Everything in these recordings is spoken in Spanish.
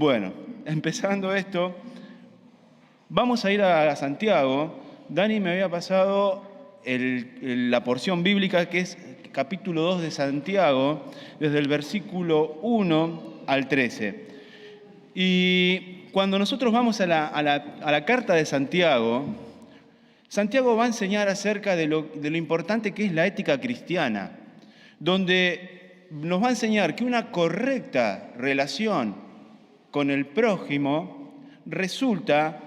Bueno, empezando esto, vamos a ir a Santiago. Dani me había pasado la porción bíblica que es capítulo 2 de Santiago, desde el versículo 1 al 13. Y cuando nosotros vamos a la carta de Santiago, Santiago va a enseñar acerca de lo importante que es la ética cristiana, donde nos va a enseñar que una correcta relación con el prójimo resulta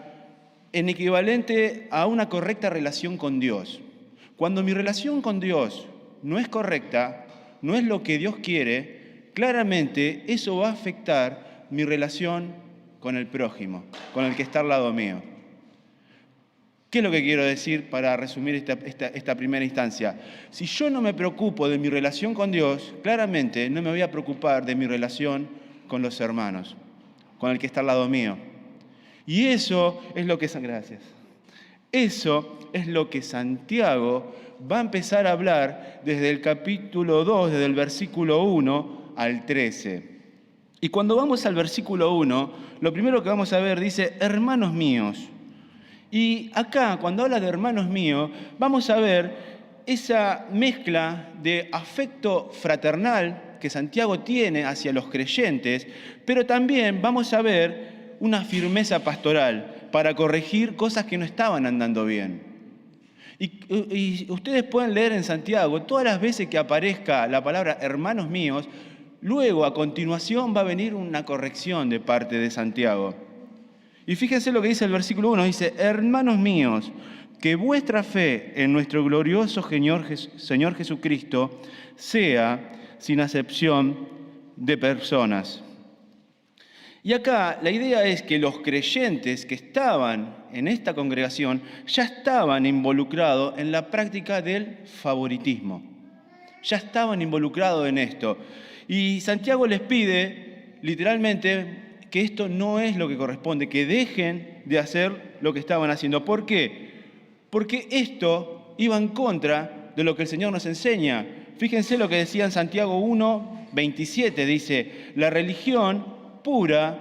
en equivalente a una correcta relación con Dios. Cuando mi relación con Dios no es correcta, no es lo que Dios quiere, claramente eso va a afectar mi relación con el prójimo, con el que está al lado mío. ¿Qué es lo que quiero decir para resumir esta primera instancia? Si yo no me preocupo de mi relación con Dios, claramente no me voy a preocupar de mi relación con los hermanos, con el que está al lado mío. Y eso es lo que... Gracias. Eso es lo que Santiago va a empezar a hablar desde el capítulo 2, desde el versículo 1 al 13. Y cuando vamos al versículo 1, lo primero que vamos a ver dice, hermanos míos. Y acá, cuando habla de hermanos míos, vamos a ver esa mezcla de afecto fraternal que Santiago tiene hacia los creyentes, pero también vamos a ver una firmeza pastoral para corregir cosas que no estaban andando bien. Y ustedes pueden leer en Santiago, todas las veces que aparezca la palabra hermanos míos, luego a continuación va a venir una corrección de parte de Santiago. Y fíjense lo que dice el versículo 1, dice, hermanos míos, que vuestra fe en nuestro glorioso Señor Jesucristo sea sin acepción de personas. Y acá la idea es que los creyentes que estaban en esta congregación ya estaban involucrados en la práctica del favoritismo. Ya estaban involucrados en esto. Y Santiago les pide, literalmente, que esto no es lo que corresponde, que dejen de hacer lo que estaban haciendo. ¿Por qué? Porque esto iba en contra de lo que el Señor nos enseña. Fíjense lo que decía en Santiago 1, 27, dice, la religión pura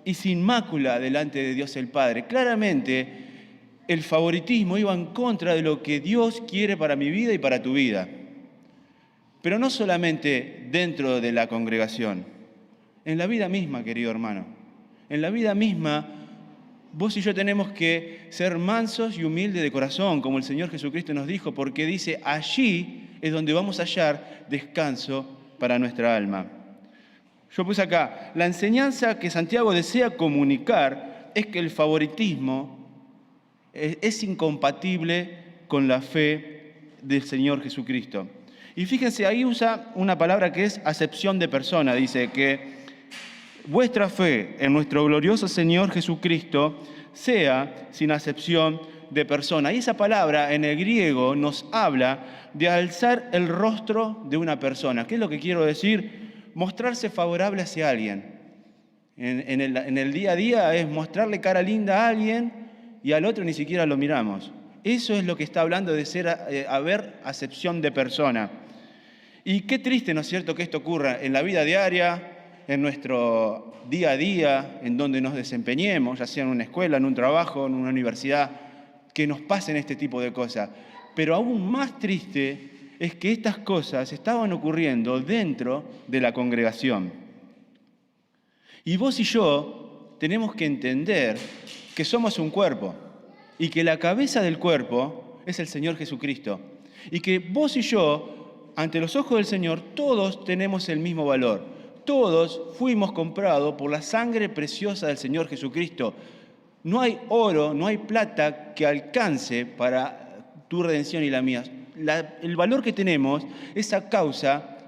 y sin mácula delante de Dios el Padre. Claramente, el favoritismo iba en contra de lo que Dios quiere para mi vida y para tu vida. Pero no solamente dentro de la congregación. En la vida misma, querido hermano, en la vida misma, vos y yo tenemos que ser mansos y humildes de corazón, como el Señor Jesucristo nos dijo, porque dice, allí es donde vamos a hallar descanso para nuestra alma. Yo puse acá, la enseñanza que Santiago desea comunicar es que el favoritismo es incompatible con la fe del Señor Jesucristo. Y fíjense, ahí usa una palabra que es acepción de persona, dice que vuestra fe en nuestro glorioso Señor Jesucristo sea sin acepción de persona. Y esa palabra en el griego nos habla de alzar el rostro de una persona. ¿Qué es lo que quiero decir? Mostrarse favorable hacia alguien. En el día a día es mostrarle cara linda a alguien y al otro ni siquiera lo miramos. Eso es lo que está hablando de haber acepción de persona. Y qué triste, ¿no es cierto?, que esto ocurra en la vida diaria, en nuestro día a día, en donde nos desempeñemos, ya sea en una escuela, en un trabajo, en una universidad, que nos pasen este tipo de cosas. Pero aún más triste es que estas cosas estaban ocurriendo dentro de la congregación. Y vos y yo tenemos que entender que somos un cuerpo y que la cabeza del cuerpo es el Señor Jesucristo. Y que vos y yo, ante los ojos del Señor, todos tenemos el mismo valor. Todos fuimos comprados por la sangre preciosa del Señor Jesucristo. No hay oro, no hay plata que alcance para tu redención y la mía. El valor que tenemos es a causa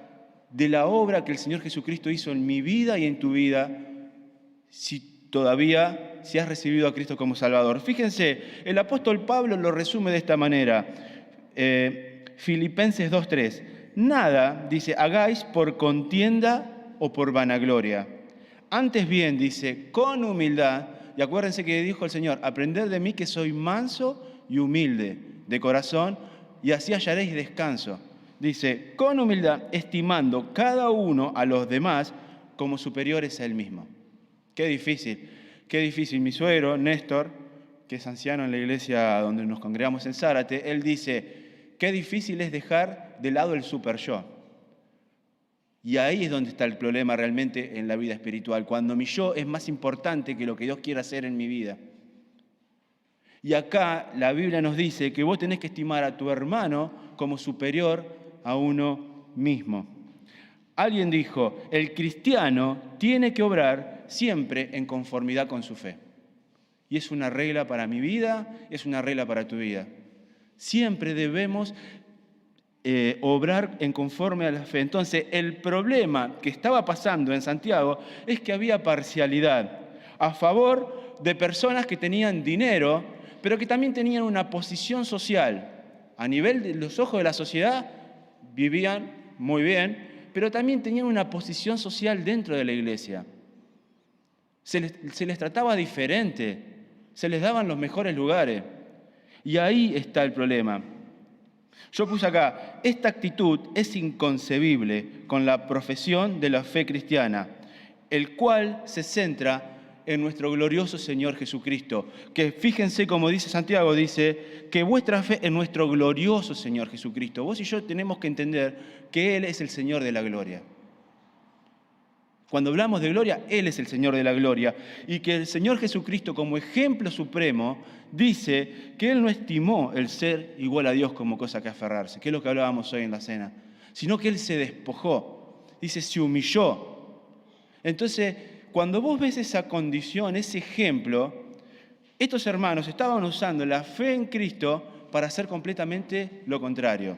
de la obra que el Señor Jesucristo hizo en mi vida y en tu vida, si has recibido a Cristo como Salvador. Fíjense, el apóstol Pablo lo resume de esta manera. Filipenses 2:3. Nada, dice, hagáis por contienda o por vanagloria. Antes bien, dice, con humildad, y acuérdense que dijo el Señor, aprended de mí que soy manso y humilde de corazón, y así hallaréis descanso. Dice, con humildad, estimando cada uno a los demás como superiores a él mismo. Qué difícil. Mi suegro, Néstor, que es anciano en la iglesia donde nos congregamos en Zárate, él dice, qué difícil es dejar de lado el super yo. Y ahí es donde está el problema realmente en la vida espiritual, cuando mi yo es más importante que lo que Dios quiere hacer en mi vida. Y acá la Biblia nos dice que vos tenés que estimar a tu hermano como superior a uno mismo. Alguien dijo, el cristiano tiene que obrar siempre en conformidad con su fe. Y es una regla para mi vida, es una regla para tu vida. Siempre debemos obrar en conforme a la fe. Entonces, el problema que estaba pasando en Santiago es que había parcialidad a favor de personas que tenían dinero, pero que también tenían una posición social. A nivel de los ojos de la sociedad, vivían muy bien, pero también tenían una posición social dentro de la iglesia. Se les trataba diferente, se les daban los mejores lugares. Y ahí está el problema. Yo puse acá, esta actitud es inconcebible con la profesión de la fe cristiana, el cual se centra en nuestro glorioso Señor Jesucristo. Que fíjense como dice Santiago, dice que vuestra fe en nuestro glorioso Señor Jesucristo. Vos y yo tenemos que entender que Él es el Señor de la gloria. Cuando hablamos de gloria, Él es el Señor de la gloria. Y que el Señor Jesucristo, como ejemplo supremo, dice que Él no estimó el ser igual a Dios como cosa que aferrarse, que es lo que hablábamos hoy en la cena, sino que Él se despojó, dice, se humilló. Entonces, cuando vos ves esa condición, ese ejemplo, estos hermanos estaban usando la fe en Cristo para hacer completamente lo contrario.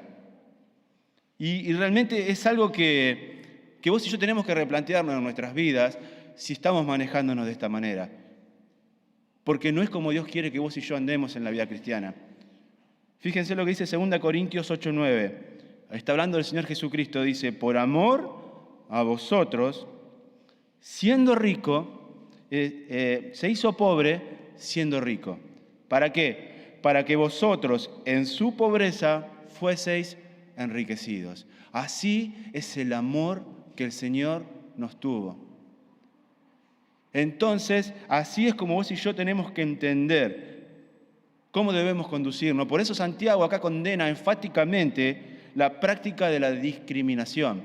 Y realmente es algo que vos y yo tenemos que replantearnos en nuestras vidas si estamos manejándonos de esta manera. Porque no es como Dios quiere que vos y yo andemos en la vida cristiana. Fíjense lo que dice 2 Corintios 8:9. Está hablando del Señor Jesucristo, dice, por amor a vosotros, siendo rico, se hizo pobre siendo rico. ¿Para qué? Para que vosotros en su pobreza fueseis enriquecidos. Así es el amor que el Señor nos tuvo. Entonces, así es como vos y yo tenemos que entender cómo debemos conducirnos. Por eso Santiago acá condena enfáticamente la práctica de la discriminación,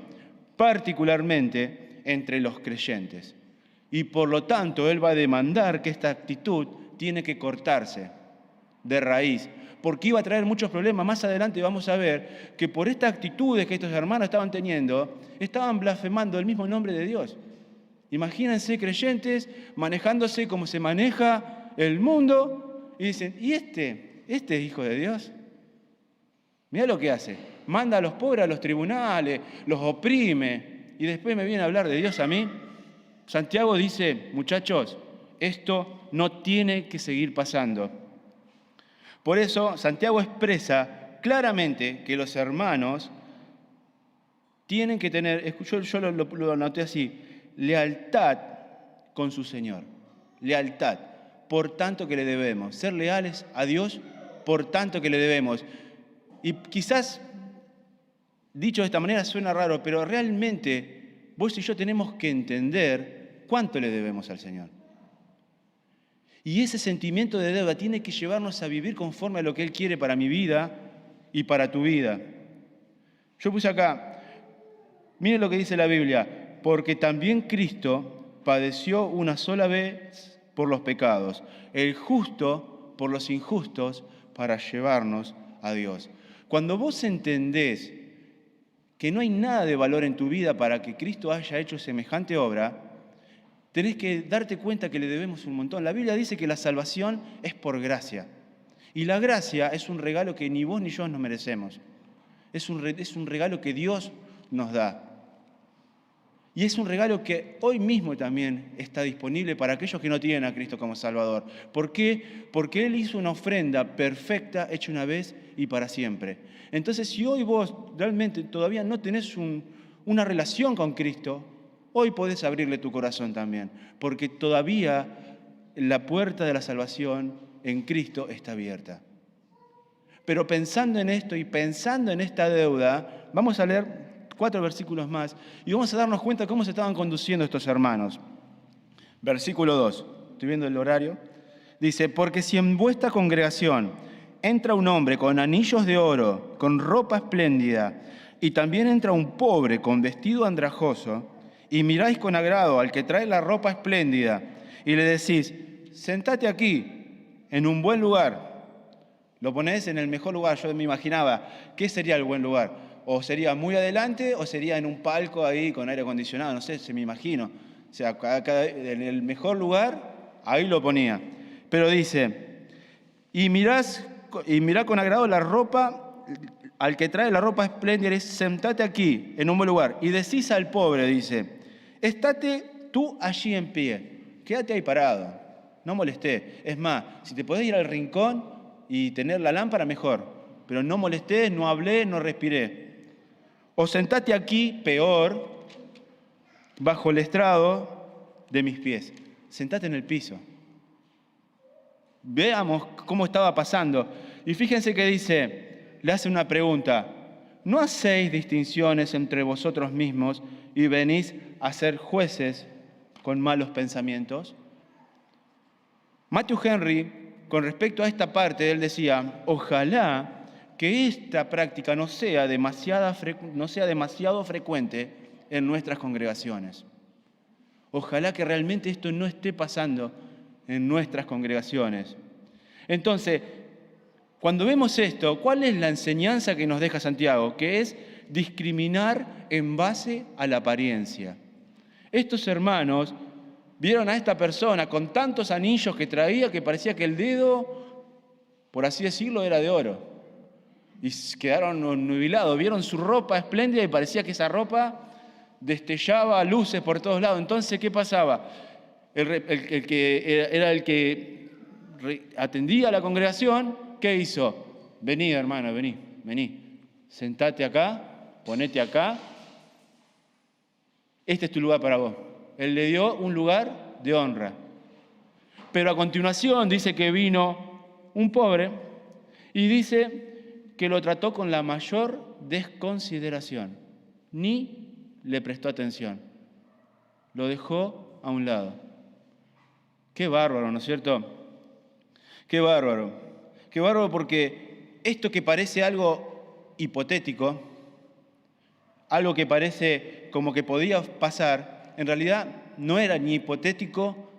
particularmente entre los creyentes. Y por lo tanto, él va a demandar que esta actitud tiene que cortarse de raíz, porque iba a traer muchos problemas. Más adelante vamos a ver que por estas actitudes que estos hermanos estaban teniendo, estaban blasfemando el mismo nombre de Dios. Imagínense creyentes manejándose como se maneja el mundo y dicen, ¿y este es hijo de Dios? Mirá lo que hace, manda a los pobres a los tribunales, los oprime y después me viene a hablar de Dios a mí. Santiago dice, muchachos, esto no tiene que seguir pasando. Por eso Santiago expresa claramente que los hermanos tienen que tener, yo lo anoté así, lealtad con su Señor. Lealtad. Por tanto que le debemos. Ser leales a Dios, por tanto que le debemos. Y quizás, dicho de esta manera, suena raro, pero realmente vos y yo tenemos que entender cuánto le debemos al Señor. Y ese sentimiento de deuda tiene que llevarnos a vivir conforme a lo que Él quiere para mi vida y para tu vida. Yo puse acá, miren lo que dice la Biblia, porque también Cristo padeció una sola vez por los pecados, el justo por los injustos, para llevarnos a Dios. Cuando vos entendés que no hay nada de valor en tu vida para que Cristo haya hecho semejante obra, tenés que darte cuenta que le debemos un montón. La Biblia dice que la salvación es por gracia. Y la gracia es un regalo que ni vos ni yo nos merecemos. Es un regalo que Dios nos da. Y es un regalo que hoy mismo también está disponible para aquellos que no tienen a Cristo como Salvador. ¿Por qué? Porque Él hizo una ofrenda perfecta, hecha una vez y para siempre. Entonces, si hoy vos realmente todavía no tenés una relación con Cristo, hoy podés abrirle tu corazón también, porque todavía la puerta de la salvación en Cristo está abierta. Pero pensando en esto y pensando en esta deuda, vamos a leer 4 versículos más y vamos a darnos cuenta cómo se estaban conduciendo estos hermanos. Versículo 2. Estoy viendo el horario. Dice, porque si en vuestra congregación entra un hombre con anillos de oro, con ropa espléndida, y también entra un pobre con vestido andrajoso, y miráis con agrado al que trae la ropa espléndida, y le decís, sentate aquí, en un buen lugar. Lo ponés en el mejor lugar. Yo me imaginaba, ¿qué sería el buen lugar? O sería muy adelante, o sería en un palco ahí con aire acondicionado, no sé, se me imagino. O sea, en el mejor lugar, ahí lo ponía. Pero dice, y mirá con agrado la ropa, al que trae la ropa espléndida, es sentate aquí, en un buen lugar. Y decís al pobre, dice, estate tú allí en pie, quédate ahí parado, no molestés. Es más, si te podés ir al rincón y tener la lámpara, mejor. Pero no molestés, no hablé, no respiré. O sentate aquí, peor, bajo el estrado de mis pies. Sentate en el piso. Veamos cómo estaba pasando. Y fíjense que dice, le hace una pregunta. ¿No hacéis distinciones entre vosotros mismos y venís a ser jueces con malos pensamientos? Matthew Henry, con respecto a esta parte, él decía, ojalá que esta práctica no sea demasiado frecuente en nuestras congregaciones. Ojalá que realmente esto no esté pasando en nuestras congregaciones. Entonces, cuando vemos esto, ¿cuál es la enseñanza que nos deja Santiago? Que es discriminar en base a la apariencia. Estos hermanos vieron a esta persona con tantos anillos que traía que parecía que el dedo, por así decirlo, era de oro. Y quedaron nubilados, vieron su ropa espléndida y parecía que esa ropa destellaba luces por todos lados. Entonces, ¿qué pasaba? El que atendía a la congregación, ¿qué hizo? Vení, hermano, vení. Sentate acá, ponete acá. Este es tu lugar para vos. Él le dio un lugar de honra. Pero a continuación dice que vino un pobre y dice que lo trató con la mayor desconsideración. Ni le prestó atención. Lo dejó a un lado. Qué bárbaro, ¿no es cierto? Qué bárbaro. Qué bárbaro porque esto que parece algo hipotético, algo que parece como que podía pasar, en realidad no era ni hipotético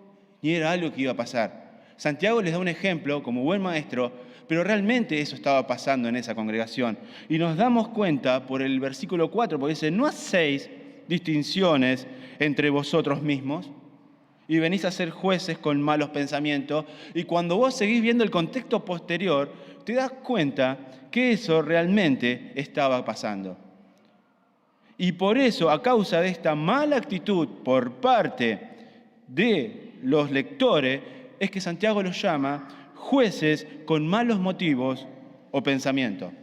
ni era algo que iba a pasar. Santiago les da un ejemplo como buen maestro, pero realmente eso estaba pasando en esa congregación. Y nos damos cuenta por el versículo 4, porque dice, ¿no hacéis distinciones entre vosotros mismos? Y venís a ser jueces con malos pensamientos. Y cuando vos seguís viendo el contexto posterior, te das cuenta que eso realmente estaba pasando. Y por eso, a causa de esta mala actitud por parte de los lectores, es que Santiago los llama jueces con malos motivos o pensamientos.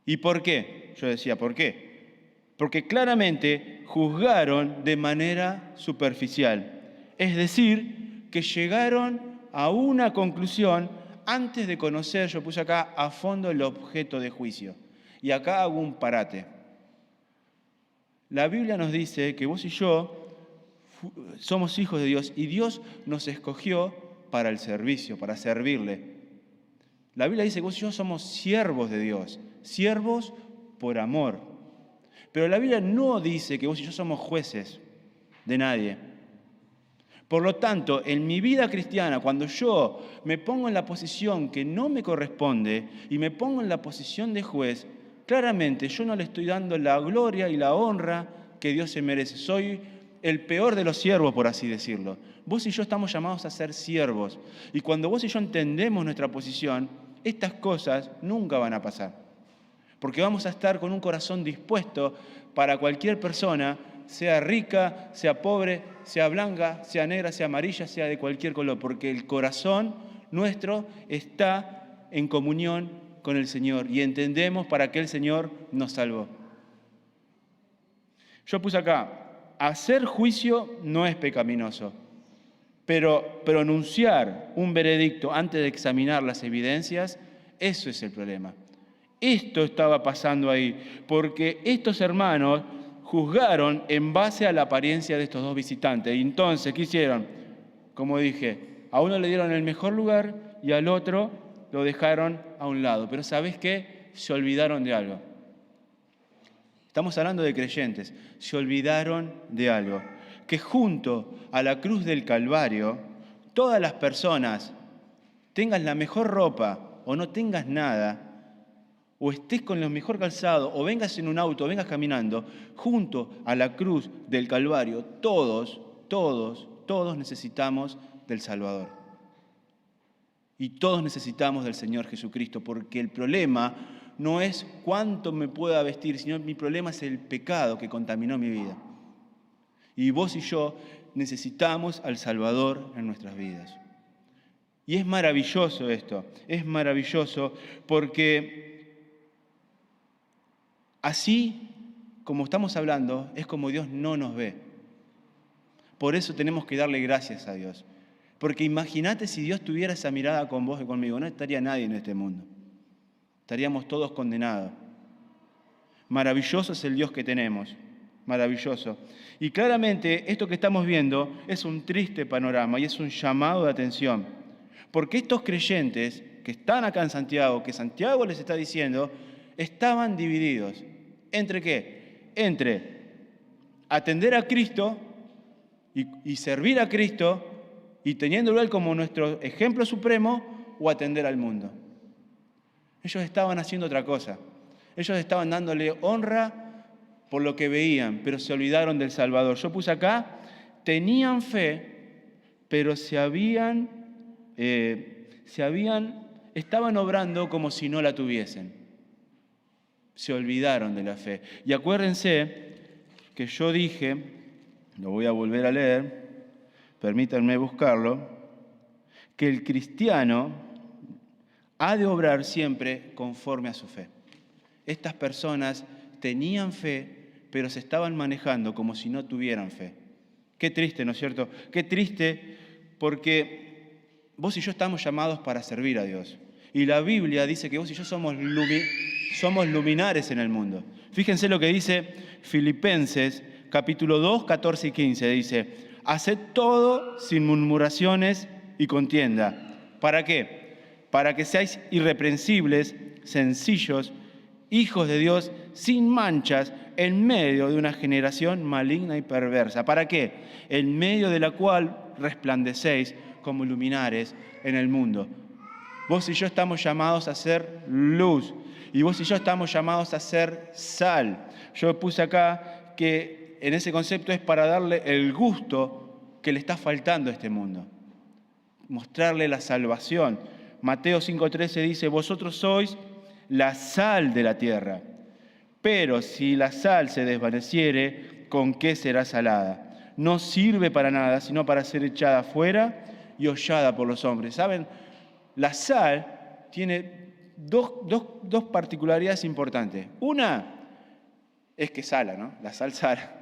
¿Y por qué? Yo decía, ¿por qué? Porque claramente juzgaron de manera superficial. Es decir, que llegaron a una conclusión antes de conocer, yo puse acá, a fondo el objeto de juicio. Y acá hago un parate. La Biblia nos dice que vos y yo somos hijos de Dios y Dios nos escogió para el servicio, para servirle. La Biblia dice que vos y yo somos siervos de Dios, siervos por amor. Pero la Biblia no dice que vos y yo somos jueces de nadie. Por lo tanto, en mi vida cristiana, cuando yo me pongo en la posición que no me corresponde y me pongo en la posición de juez, claramente yo no le estoy dando la gloria y la honra que Dios se merece. Soy el peor de los siervos, por así decirlo. Vos y yo estamos llamados a ser siervos. Y cuando vos y yo entendemos nuestra posición, estas cosas nunca van a pasar. Porque vamos a estar con un corazón dispuesto para cualquier persona, sea rica, sea pobre, sea blanca, sea negra, sea amarilla, sea de cualquier color. Porque el corazón nuestro está en comunión con el Señor y entendemos para qué el Señor nos salvó. Yo puse acá, hacer juicio no es pecaminoso, pero pronunciar un veredicto antes de examinar las evidencias, eso es el problema. Esto estaba pasando ahí, porque estos hermanos juzgaron en base a la apariencia de estos dos visitantes. Y entonces, ¿qué hicieron? Como dije, a uno le dieron el mejor lugar y al otro lo dejaron a un lado. Pero ¿sabés qué? Se olvidaron de algo. Estamos hablando de creyentes. Se olvidaron de algo. Que junto a la cruz del Calvario, todas las personas, tengas la mejor ropa o no tengas nada, o estés con el mejor calzado, o vengas en un auto, o vengas caminando, junto a la cruz del Calvario, todos necesitamos del Salvador. Y todos necesitamos del Señor Jesucristo, porque el problema no es cuánto me pueda vestir, sino mi problema es el pecado que contaminó mi vida. Y vos y yo necesitamos al Salvador en nuestras vidas. Y es maravilloso esto, es maravilloso porque así como estamos hablando, es como Dios no nos ve. Por eso tenemos que darle gracias a Dios. Porque imagínate si Dios tuviera esa mirada con vos y conmigo, no estaría nadie en este mundo. Estaríamos todos condenados. Maravilloso es el Dios que tenemos, maravilloso. Y claramente esto que estamos viendo es un triste panorama y es un llamado de atención. Porque estos creyentes que están acá en Santiago, que Santiago les está diciendo, estaban divididos. ¿Entre qué? Entre atender a Cristo y servir a Cristo y teniéndolo Él como nuestro ejemplo supremo o atender al mundo. Ellos estaban haciendo otra cosa. Ellos estaban dándole honra por lo que veían, pero se olvidaron del Salvador. Yo puse acá, tenían fe, pero estaban obrando como si no la tuviesen. Se olvidaron de la fe. Y acuérdense que yo dije, lo voy a volver a leer, permítanme buscarlo, que el cristiano ha de obrar siempre conforme a su fe. Estas personas tenían fe, pero se estaban manejando como si no tuvieran fe. Qué triste, ¿no es cierto? Qué triste porque vos y yo estamos llamados para servir a Dios. Y la Biblia dice que vos y yo somos luminares en el mundo. Fíjense lo que dice Filipenses, capítulo 2, 14 y 15. Dice, haced todo sin murmuraciones y contienda. ¿Para qué? Para que seáis irreprensibles, sencillos, hijos de Dios, sin manchas, en medio de una generación maligna y perversa. ¿Para qué? En medio de la cual resplandecéis como luminares en el mundo. Vos y yo estamos llamados a ser luz. Y vos y yo estamos llamados a ser sal. Yo puse acá que en ese concepto es para darle el gusto que le está faltando a este mundo. Mostrarle la salvación. Mateo 5:13 dice, vosotros sois la sal de la tierra. Pero si la sal se desvaneciere, ¿con qué será salada? No sirve para nada, sino para ser echada fuera y hollada por los hombres. ¿Saben? La sal tiene dos particularidades importantes. Una es que sala, ¿no? La sal sala.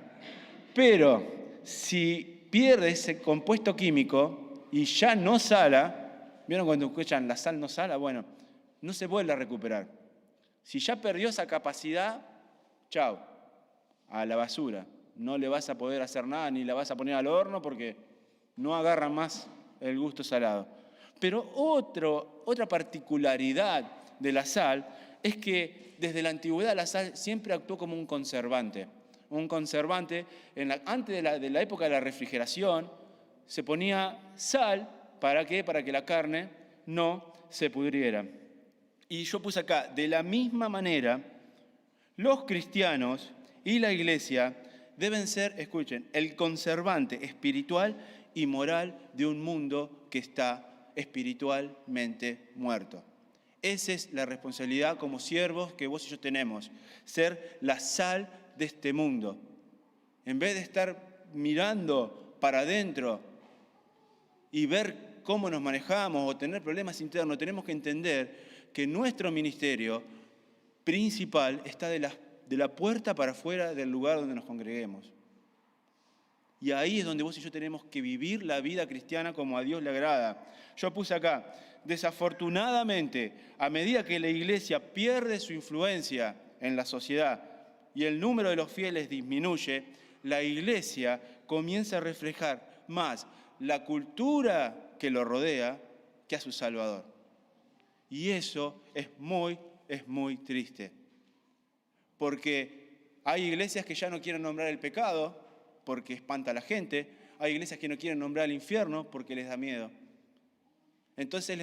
Pero si pierde ese compuesto químico y ya no sala, ¿vieron cuando escuchan la sal no sala? Bueno, no se vuelve a recuperar. Si ya perdió esa capacidad, chao, a la basura. No le vas a poder hacer nada ni la vas a poner al horno porque no agarra más el gusto salado. Pero otra particularidad de la sal es que desde la antigüedad la sal siempre actuó como un conservante. Un conservante, antes de la época de la refrigeración, se ponía sal, ¿para qué? Para que la carne no se pudriera. Y yo puse acá, de la misma manera, los cristianos y la iglesia deben ser, escuchen, el conservante espiritual y moral de un mundo que está espiritualmente muerto. Esa es la responsabilidad como siervos que vos y yo tenemos, ser la sal de este mundo. En vez de estar mirando para adentro y ver cómo nos manejamos o tener problemas internos, tenemos que entender que nuestro ministerio principal está de la puerta para afuera del lugar donde nos congreguemos. Y ahí es donde vos y yo tenemos que vivir la vida cristiana como a Dios le agrada. Yo puse acá, desafortunadamente, a medida que la iglesia pierde su influencia en la sociedad, y el número de los fieles disminuye, la iglesia comienza a reflejar más la cultura que lo rodea que a su Salvador. Y eso es muy triste. Porque hay iglesias que ya no quieren nombrar el pecado porque espanta a la gente. Hay iglesias que no quieren nombrar el infierno porque les da miedo. Entonces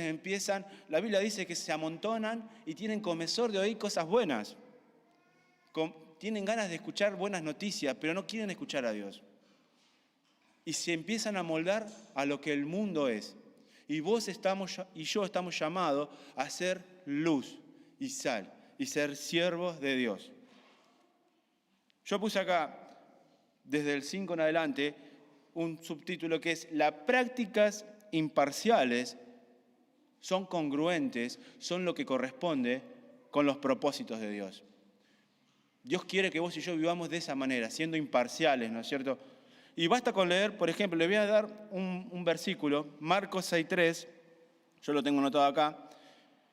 la Biblia dice que se amontonan y tienen comezón de oír cosas buenas. Tienen ganas de escuchar buenas noticias, pero no quieren escuchar a Dios. Y se empiezan a moldar a lo que el mundo es. Y vos y yo estamos llamados a ser luz y sal y ser siervos de Dios. Yo puse acá, desde el 5 en adelante, un subtítulo que es: las prácticas imparciales son congruentes, son lo que corresponde con los propósitos de Dios. Dios quiere que vos y yo vivamos de esa manera, siendo imparciales, ¿no es cierto? Y basta con leer, por ejemplo, le voy a dar un versículo, Marcos 6:3, yo lo tengo anotado acá.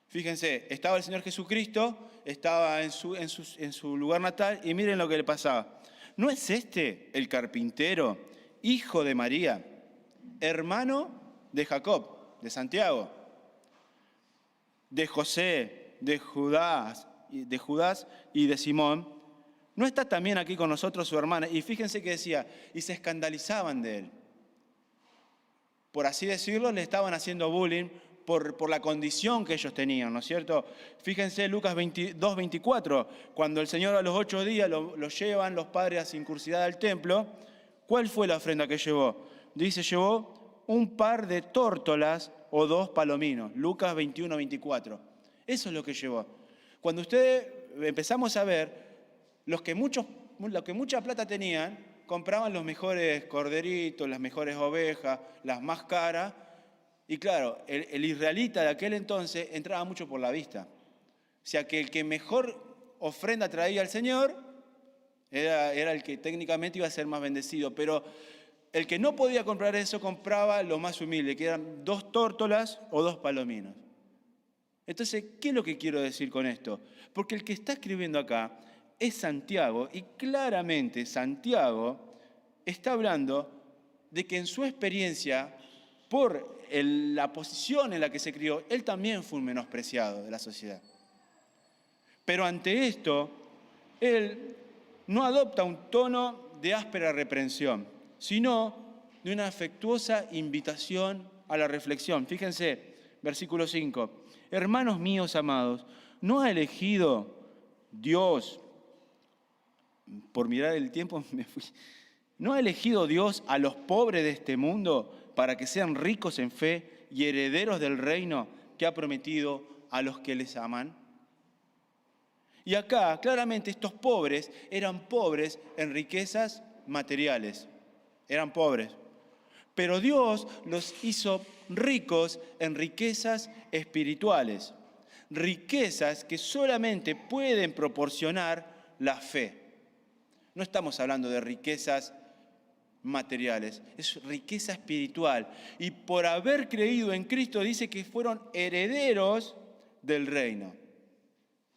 Fíjense, estaba el Señor Jesucristo, estaba en su lugar natal, y miren lo que le pasaba. ¿No es este el carpintero, hijo de María, hermano de Jacob, de Santiago, de José, de Judas y de Simón? ¿No está también aquí con nosotros su hermana? Y fíjense que decía, y se escandalizaban de él. Por así decirlo, le estaban haciendo bullying por la condición que ellos tenían, ¿no es cierto? Fíjense Lucas 2:24, cuando el Señor a los 8 días lo llevan los padres a circuncidar al templo, ¿cuál fue la ofrenda que llevó? Dice, llevó un par de tórtolas o 2 palominos. Lucas 21:24. Eso es lo que llevó. Cuando ustedes empezamos a ver, los que mucha plata tenían, compraban los mejores corderitos, las mejores ovejas, las más caras. Y claro, el israelita de aquel entonces entraba mucho por la vista. O sea que el que mejor ofrenda traía al Señor era el que técnicamente iba a ser más bendecido. Pero el que no podía comprar eso compraba lo más humilde, que eran 2 tórtolas o 2 palominos. Entonces, ¿qué es lo que quiero decir con esto? Porque el que está escribiendo acá es Santiago, y claramente Santiago está hablando de que en su experiencia, por la posición en la que se crió, él también fue un menospreciado de la sociedad. Pero ante esto, él no adopta un tono de áspera reprensión, sino de una afectuosa invitación a la reflexión. Fíjense, versículo 5. Hermanos míos amados, ¿no ha elegido Dios? Por mirar el tiempo me fui. ¿No ha elegido Dios a los pobres de este mundo para que sean ricos en fe y herederos del reino que ha prometido a los que les aman? Y acá, claramente, estos pobres eran pobres en riquezas materiales. Eran pobres. Pero Dios los hizo ricos en riquezas espirituales. Riquezas que solamente pueden proporcionar la fe. No estamos hablando de riquezas materiales, es riqueza espiritual. Y por haber creído en Cristo dice que fueron herederos del reino.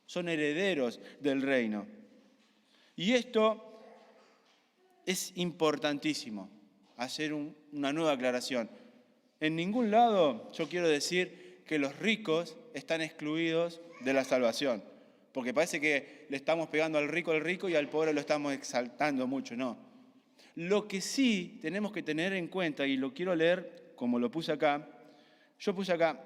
Son herederos del reino. Y esto es importantísimo, hacer una nueva aclaración. En ningún lado yo quiero decir que los ricos están excluidos de la salvación. Porque parece que le estamos pegando al rico y al pobre lo estamos exaltando mucho, no. Lo que sí tenemos que tener en cuenta, y lo quiero leer como lo puse acá, yo puse acá,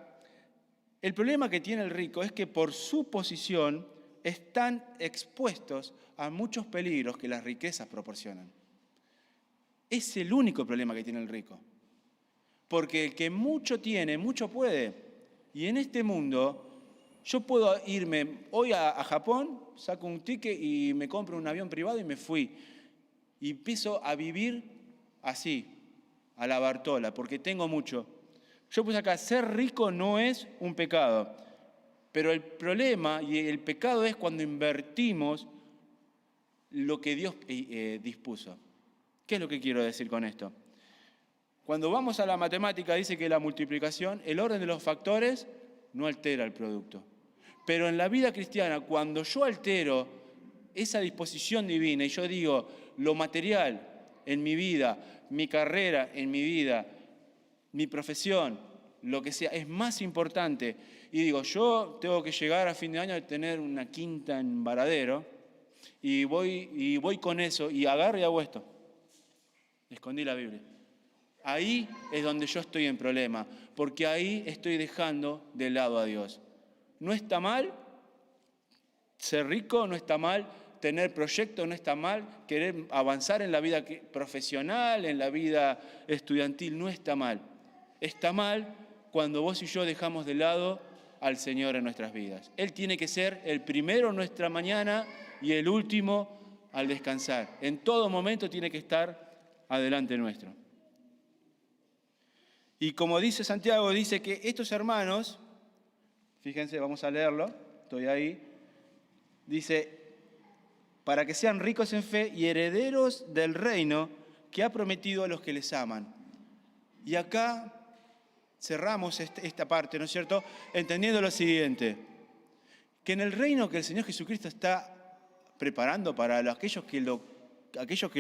el problema que tiene el rico es que por su posición están expuestos a muchos peligros que las riquezas proporcionan. Es el único problema que tiene el rico. Porque el que mucho tiene, mucho puede. Y en este mundo, yo puedo irme hoy a Japón, saco un ticket y me compro un avión privado y me fui. Y empiezo a vivir así, a la Bartola, porque tengo mucho. Yo puse acá, ser rico no es un pecado. Pero el problema y el pecado es cuando invertimos lo que Dios dispuso. ¿Qué es lo que quiero decir con esto? Cuando vamos a la matemática dice que la multiplicación, el orden de los factores no altera el producto. Pero en la vida cristiana, cuando yo altero esa disposición divina y yo digo, lo material en mi vida, mi carrera en mi vida, mi profesión, lo que sea, es más importante. Y digo, yo tengo que llegar a fin de año a tener una quinta en Varadero y voy con eso y agarro y hago esto. Escondí la Biblia. Ahí es donde yo estoy en problema, porque ahí estoy dejando de lado a Dios. No está mal ser rico, no está mal tener proyectos, no está mal querer avanzar en la vida profesional, en la vida estudiantil, no está mal. Está mal cuando vos y yo dejamos de lado al Señor en nuestras vidas. Él tiene que ser el primero en nuestra mañana y el último al descansar. En todo momento tiene que estar adelante nuestro. Y como dice Santiago, dice que estos hermanos, fíjense, vamos a leerlo, estoy ahí, dice, para que sean ricos en fe y herederos del reino que ha prometido a los que les aman. Y acá cerramos esta parte, ¿no es cierto?, entendiendo lo siguiente, que en el reino que el Señor Jesucristo está preparando para aquellos que lo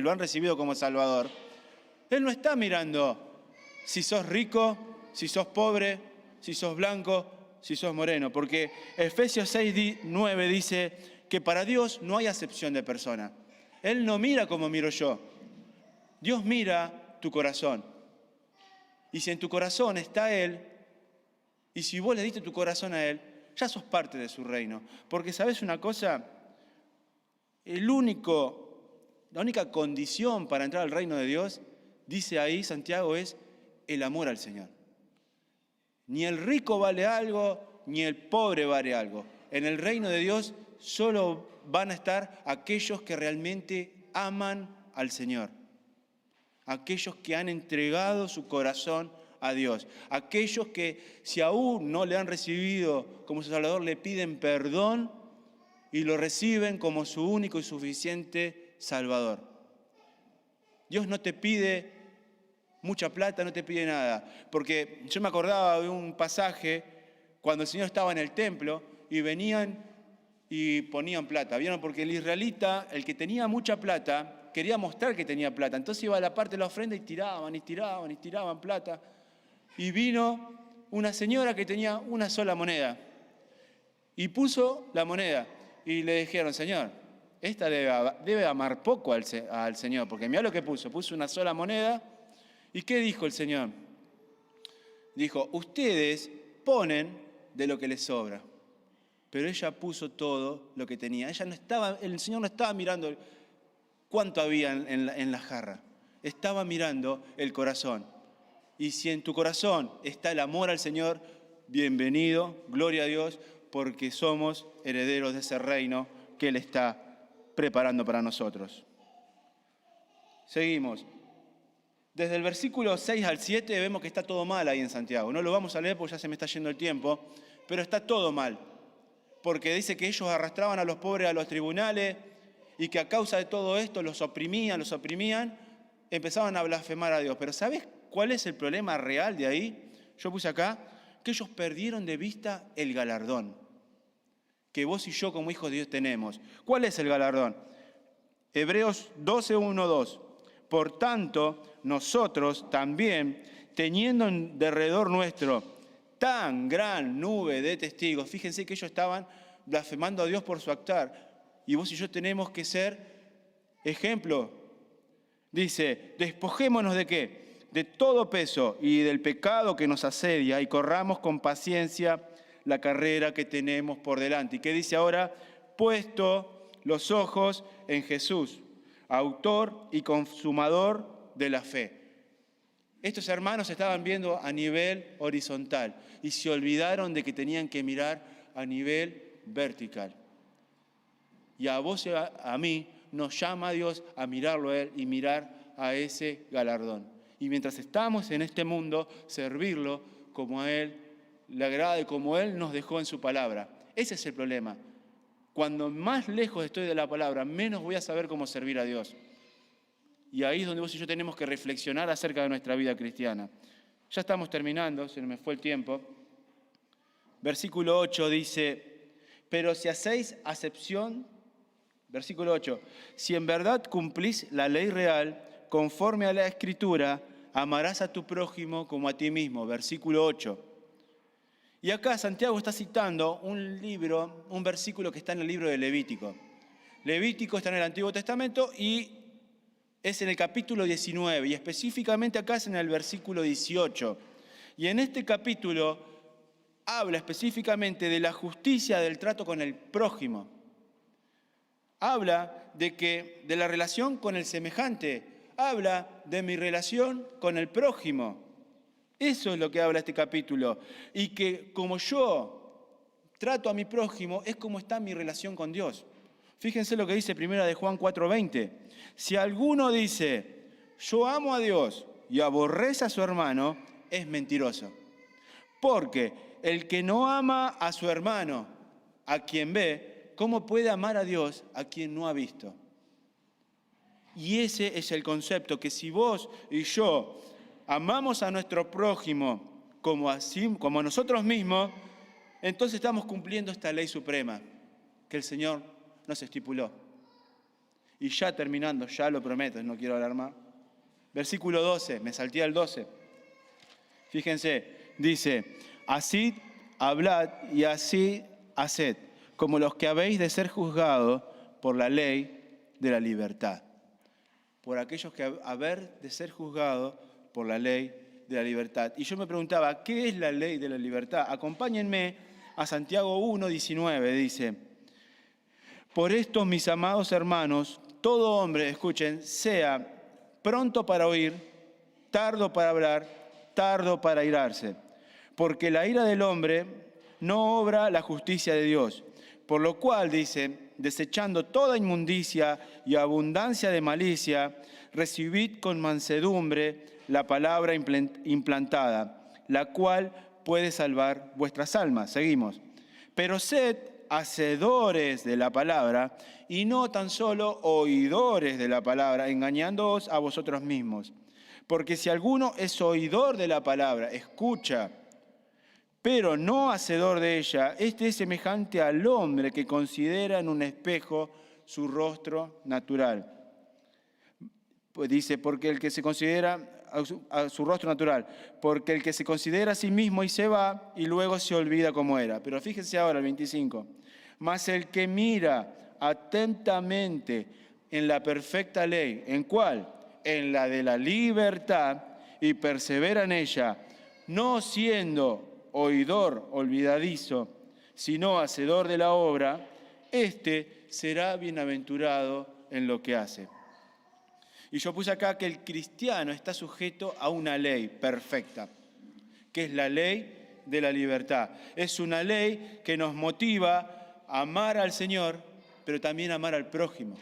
han recibido como Salvador, Él no está mirando si sos rico, si sos pobre, si sos blanco, si sos moreno, porque Efesios 6:9 dice que para Dios no hay acepción de persona. Él no mira como miro yo. Dios mira tu corazón. Y si en tu corazón está Él, y si vos le diste tu corazón a Él, ya sos parte de su reino. Porque ¿sabés una cosa? La única condición para entrar al reino de Dios, dice ahí Santiago, es el amor al Señor. Ni el rico vale algo, ni el pobre vale algo. En el reino de Dios solo van a estar aquellos que realmente aman al Señor. Aquellos que han entregado su corazón a Dios. Aquellos que, si aún no le han recibido como su Salvador, le piden perdón y lo reciben como su único y suficiente Salvador. Dios no te pide mucha plata, no te pide nada. Porque yo me acordaba de un pasaje cuando el Señor estaba en el templo y venían y ponían plata. ¿Vieron? Porque el israelita, el que tenía mucha plata, quería mostrar que tenía plata. Entonces iba a la parte de la ofrenda y tiraban plata. Y vino una señora que tenía una sola moneda. Y puso la moneda. Y le dijeron, Señor, esta debe amar poco al Señor. Porque mirá lo que puso. Puso una sola moneda. ¿Y qué dijo el Señor? Dijo, ustedes ponen de lo que les sobra. Pero ella puso todo lo que tenía. El Señor no estaba mirando cuánto había en la jarra. Estaba mirando el corazón. Y si en tu corazón está el amor al Señor, bienvenido, gloria a Dios, porque somos herederos de ese reino que Él está preparando para nosotros. Seguimos. Desde el versículo 6 al 7 vemos que está todo mal ahí en Santiago. No lo vamos a leer porque ya se me está yendo el tiempo, pero está todo mal. Porque dice que ellos arrastraban a los pobres a los tribunales y que a causa de todo esto los oprimían, empezaban a blasfemar a Dios. Pero ¿sabes cuál es el problema real de ahí? Yo puse acá que ellos perdieron de vista el galardón que vos y yo como hijos de Dios tenemos. ¿Cuál es el galardón? Hebreos 12:1-2. Por tanto, nosotros también, teniendo en derredor nuestro tan gran nube de testigos, fíjense que ellos estaban blasfemando a Dios por su actuar, y vos y yo tenemos que ser ejemplo. Dice, despojémonos ¿de qué? De todo peso y del pecado que nos asedia y corramos con paciencia la carrera que tenemos por delante. ¿Y qué dice ahora? Puesto los ojos en Jesús, autor y consumador de la fe. Estos hermanos estaban viendo a nivel horizontal y se olvidaron de que tenían que mirar a nivel vertical. Y a vos y a mí nos llama a Dios a mirarlo a Él y mirar a ese galardón. Y mientras estamos en este mundo, servirlo como a Él le agrada y como Él nos dejó en su palabra. Ese es el problema. Cuando más lejos estoy de la palabra, menos voy a saber cómo servir a Dios. Y ahí es donde vos y yo tenemos que reflexionar acerca de nuestra vida cristiana. Ya estamos terminando, se me fue el tiempo. Versículo 8 dice, pero si hacéis acepción Versículo 8. Si en verdad cumplís la ley real, conforme a la Escritura, amarás a tu prójimo como a ti mismo. Versículo 8. Y acá Santiago está citando un libro, un versículo que está en el libro de Levítico. Levítico está en el Antiguo Testamento y es en el capítulo 19, y específicamente acá es en el versículo 18. Y en este capítulo habla específicamente de la justicia del trato con el prójimo. Habla de la relación con el semejante. Habla de mi relación con el prójimo. Eso es lo que habla este capítulo. Y que como yo trato a mi prójimo, es como está mi relación con Dios. Fíjense lo que dice 1 de Juan 4:20. Si alguno dice, yo amo a Dios y aborrece a su hermano, es mentiroso. Porque el que no ama a su hermano, a quien ve, ¿cómo puede amar a Dios a quien no ha visto? Y ese es el concepto, que si vos y yo amamos a nuestro prójimo como a nosotros mismos, entonces estamos cumpliendo esta ley suprema que el Señor nos estipuló. Y ya terminando, ya lo prometo, no quiero hablar más. Versículo 12, me salté al 12. Fíjense, dice, así hablad y así haced, como los que habéis de ser juzgados por la ley de la libertad. Por aquellos que haber de ser juzgados por la ley de la libertad. Y yo me preguntaba, ¿qué es la ley de la libertad? Acompáñenme a Santiago 1:19, dice, por esto, mis amados hermanos, todo hombre, escuchen, sea pronto para oír, tardo para hablar, tardo para airarse, porque la ira del hombre no obra la justicia de Dios. Por lo cual, dice, desechando toda inmundicia y abundancia de malicia, recibid con mansedumbre la palabra implantada, la cual puede salvar vuestras almas. Seguimos. Pero sed hacedores de la palabra y no tan solo oidores de la palabra, engañándoos a vosotros mismos. Porque si alguno es oidor de la palabra, escucha, pero no hacedor de ella, este es semejante al hombre que considera en un espejo su rostro natural. Pues dice, porque el que se considera a su rostro natural, porque el que se considera a sí mismo y se va y luego se olvida cómo era. Pero fíjense ahora el 25. Mas el que mira atentamente en la perfecta ley, ¿en cuál? En la de la libertad, y persevera en ella, no siendo oidor olvidadizo, sino hacedor de la obra, éste será bienaventurado en lo que hace. Y yo puse acá que el cristiano está sujeto a una ley perfecta, que es la ley de la libertad. Es una ley que nos motiva a amar al Señor, pero también a amar al prójimo.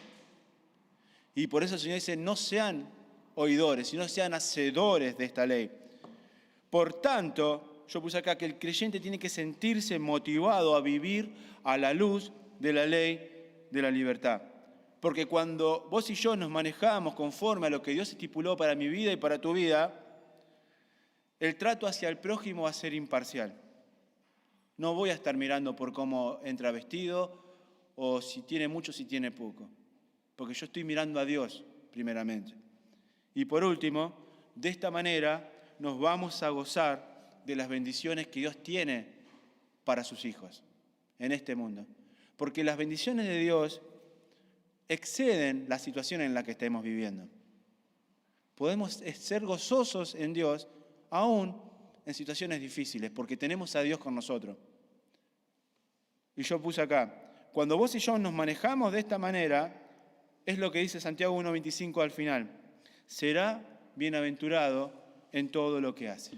Y por eso el Señor dice, no sean oidores, sino sean hacedores de esta ley. Por tanto, yo puse acá que el creyente tiene que sentirse motivado a vivir a la luz de la ley de la libertad. Porque cuando vos y yo nos manejamos conforme a lo que Dios estipuló para mi vida y para tu vida, el trato hacia el prójimo va a ser imparcial. No voy a estar mirando por cómo entra vestido o si tiene mucho, si tiene poco. Porque yo estoy mirando a Dios primeramente. Y por último, de esta manera nos vamos a gozar de las bendiciones que Dios tiene para sus hijos en este mundo. Porque las bendiciones de Dios exceden la situación en la que estemos viviendo. Podemos ser gozosos en Dios aún en situaciones difíciles, porque tenemos a Dios con nosotros. Y yo puse acá, cuando vos y yo nos manejamos de esta manera, es lo que dice Santiago 1:25 al final, será bienaventurado en todo lo que hace.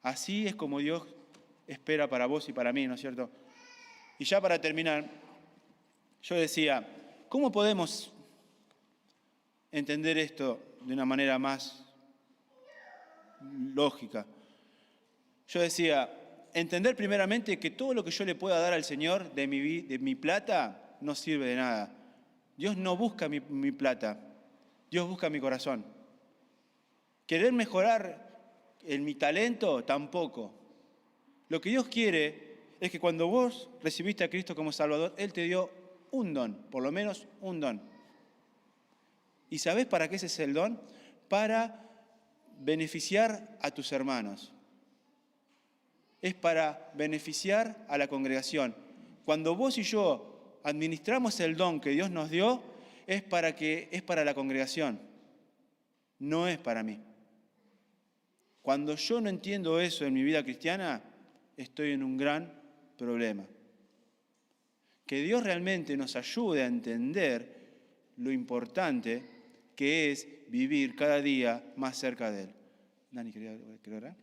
Así es como Dios espera para vos y para mí, ¿no es cierto? Y ya para terminar, yo decía, ¿cómo podemos entender esto de una manera más lógica? Yo decía, entender primeramente que todo lo que yo le pueda dar al Señor de mi plata no sirve de nada. Dios no busca mi plata, Dios busca mi corazón. Querer mejorar en mi talento, tampoco. Lo que Dios quiere es que cuando vos recibiste a Cristo como Salvador, Él te dio un don, por lo menos un don. ¿Y sabés para qué ese es el don? Para beneficiar a tus hermanos. Es para beneficiar a la congregación. Cuando vos y yo administramos el don que Dios nos dio, es para la congregación, no es para mí. Cuando yo no entiendo eso en mi vida cristiana, estoy en un gran problema. Que Dios realmente nos ayude a entender lo importante que es vivir cada día más cerca de Él. Dani, ¿quería orar?